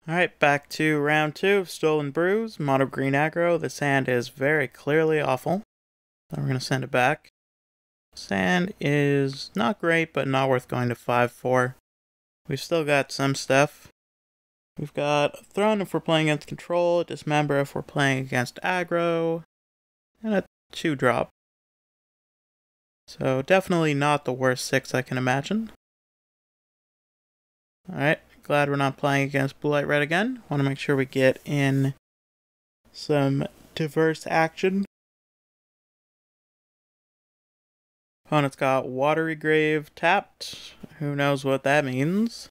Alright, back to round 2 of Stolen Brews, mono green aggro. The sand is very clearly awful. So we're going to send it back. Sand is not great, but not worth going to 5-4. We've still got some stuff. We've got a Throne if we're playing against Control, a Dismember if we're playing against aggro, and a 2-drop. So definitely not the worst 6 I can imagine. Alright, glad we're not playing against Blue Light Red again. Want to make sure we get in some diverse action. Opponent's got Watery Grave tapped. Who knows what that means?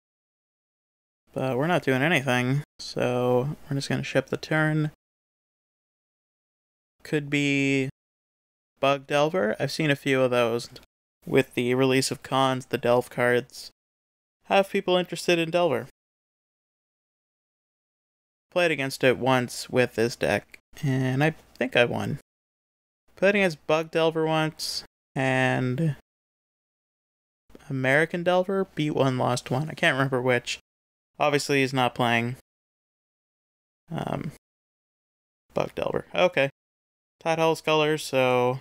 But we're not doing anything, so we're just going to ship the turn. Could be Bug Delver. I've seen a few of those. With the release of Cons, the Delve cards have people interested in Delver. Played against it once with this deck, and I think I won. Played against Bug Delver once, and American Delver, beat one, lost one. I can't remember which. Obviously, he's not playing Bug Delver. Okay. Tidehull's colors, so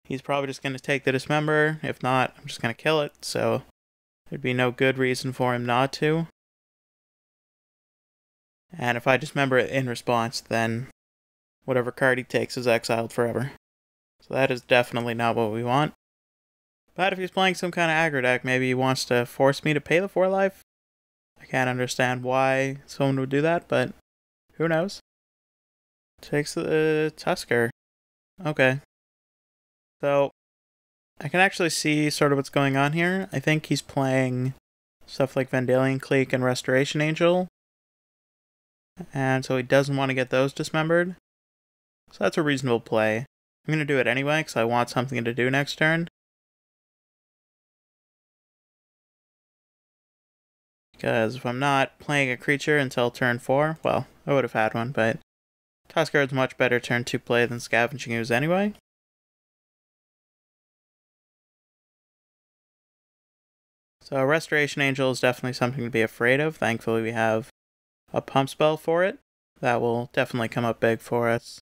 he's probably just going to take the Dismember. If not, I'm just going to kill it, so there'd be no good reason for him not to. And if I Dismember it in response, then whatever card he takes is exiled forever. So that is definitely not what we want. But if he's playing some kind of aggro deck, maybe he wants to force me to pay the 4 life. I can't understand why someone would do that, but who knows? Takes the Tusker. Okay. So, I can actually see sort of what's going on here. I think he's playing stuff like Vendalion Clique and Restoration Angel. And so he doesn't want to get those dismembered. So that's a reasonable play. I'm going to do it anyway, because I want something to do next turn. Because if I'm not playing a creature until turn 4, well, I would have had one, but Tuskguard's much better turn 2 play than Scavenging Ooze anyway. So Restoration Angel is definitely something to be afraid of. Thankfully we have a pump spell for it. That will definitely come up big for us.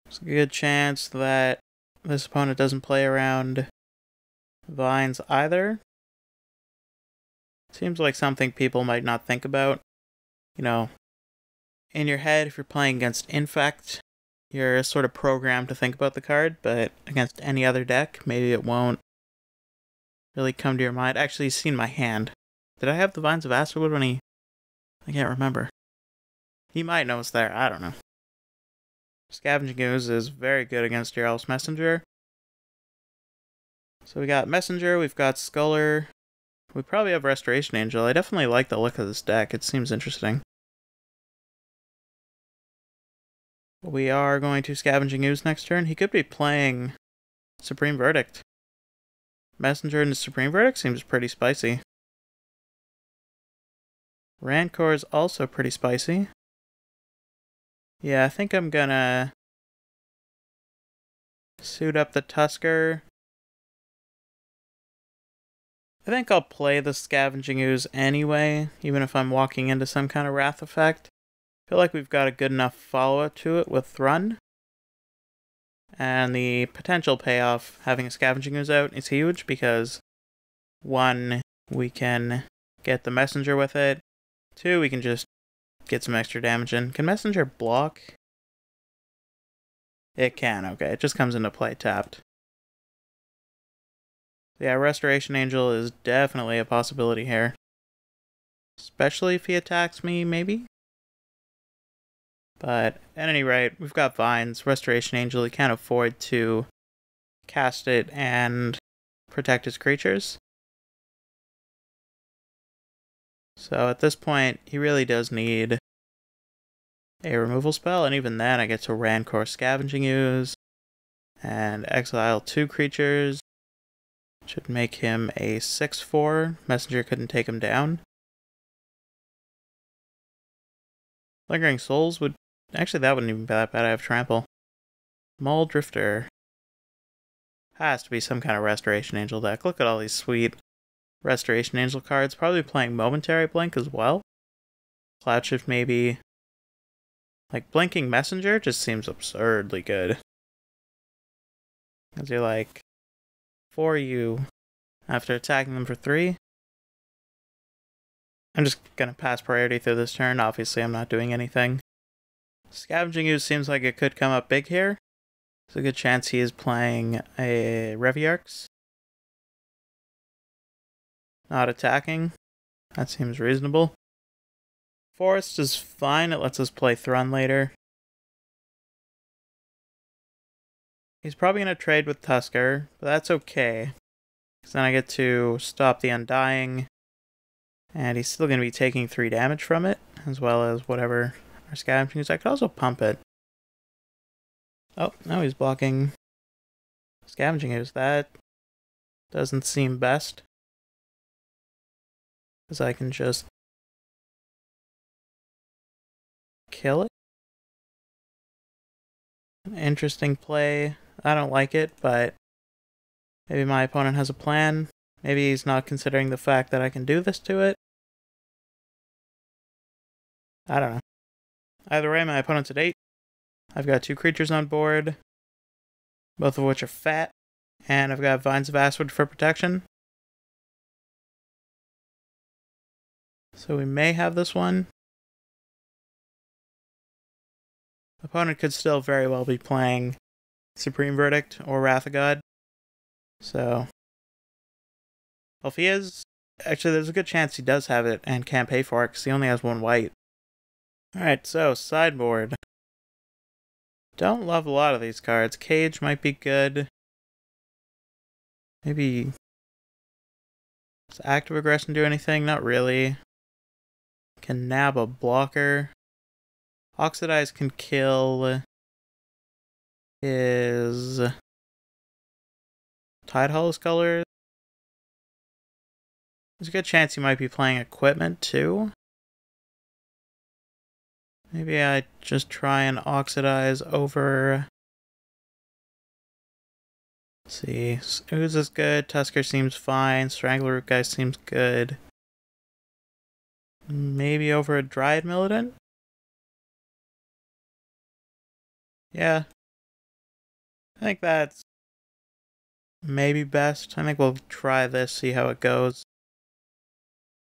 There's a good chance that this opponent doesn't play around Vines either. Seems like something people might not think about. You know, in your head, if you're playing against Infect, you're sort of programmed to think about the card, but against any other deck, maybe it won't really come to your mind. Actually, he's seen my hand. Did I have the Vines of Asterwood when he... I can't remember. He might know it's there, I don't know. Scavenging Ooze is very good against your Elf's Messenger. So we got Messenger, we've got Sculler. We probably have Restoration Angel. I definitely like the look of this deck. It seems interesting. We are going to Scavenging Ooze next turn. He could be playing Supreme Verdict. Messenger into Supreme Verdict seems pretty spicy. Rancor is also pretty spicy. Yeah, I think I'm gonna suit up the Tusker. I think I'll play the Scavenging Ooze anyway, even if I'm walking into some kind of Wrath effect. I feel like we've got a good enough follow-up to it with Thrun. And the potential payoff having a Scavenging Ooze out is huge because 1, we can get the Messenger with it. 2, we can just get some extra damage in. Can Messenger block? It can, okay. It just comes into play tapped. Yeah, Restoration Angel is definitely a possibility here. Especially if he attacks me, maybe? But at any rate, we've got Vines, Restoration Angel. He can't afford to cast it and protect his creatures. So at this point, he really does need a removal spell, and even then I get to Rancor Scavenging Ooze and exile 2 creatures. Should make him a 6/4. Messenger couldn't take him down. Lingering Souls would... Actually, that wouldn't even be that bad. I have Trample. Maul Drifter. Has to be some kind of Restoration Angel deck. Look at all these sweet Restoration Angel cards. Probably playing Momentary Blink as well. Cloud Shift maybe. Like, Blinking Messenger just seems absurdly good. Because you're like, for you, after attacking them for 3. I'm just gonna pass priority through this turn. Obviously, I'm not doing anything. Scavenging Ooze seems like it could come up big here. There's a good chance he is playing a Reviarch. Not attacking. That seems reasonable. Forest is fine. It lets us play Thrun later. He's probably going to trade with Tusker, but that's okay. Because then I get to stop the Undying. And he's still going to be taking 3 damage from it, as well as whatever our Scavenging is. I could also pump it. Oh, now he's blocking Scavenging Ooze. That doesn't seem best. Because I can just kill it. An interesting play. I don't like it, but maybe my opponent has a plan. Maybe he's not considering the fact that I can do this to it. I don't know. Either way, my opponent's at 8. I've got 2 creatures on board, both of which are fat, and I've got Vines of Ashwood for protection. So we may have this one. Opponent could still very well be playing Supreme Verdict or Wrath of God. So, well, if he is, actually there's a good chance he does have it and can't pay for it because he only has 1 white. Alright, so sideboard. Don't love a lot of these cards. Cage might be good. Maybe, does Active Aggression do anything? Not really. Can nab a blocker. Oxidize can kill his Tidehollow color. There's a good chance he might be playing equipment too. Maybe I just try and oxidize over. Let's see. Ooze is good. Tusker seems fine. Strangler guy seems good. Maybe over a Dryad Militant? Yeah. I think that's maybe best. I think we'll try this, see how it goes.